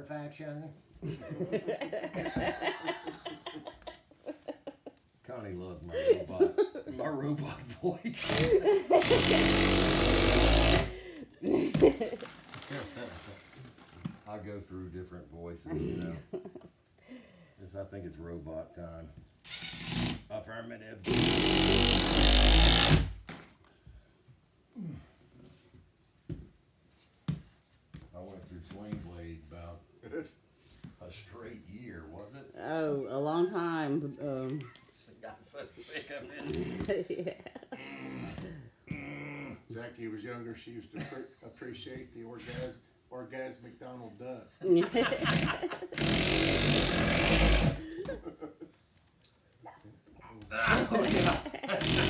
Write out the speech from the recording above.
perfection. Connie loves my robot voice. I go through different voices, you know. I think it's robot time. Affirmative. I went through Swing Blade about a straight year, was it? Oh, a long time. Got so sick of it. Yeah. Jackie was younger. She used to appreciate the orgasmic Donald Duck. Oh, yeah.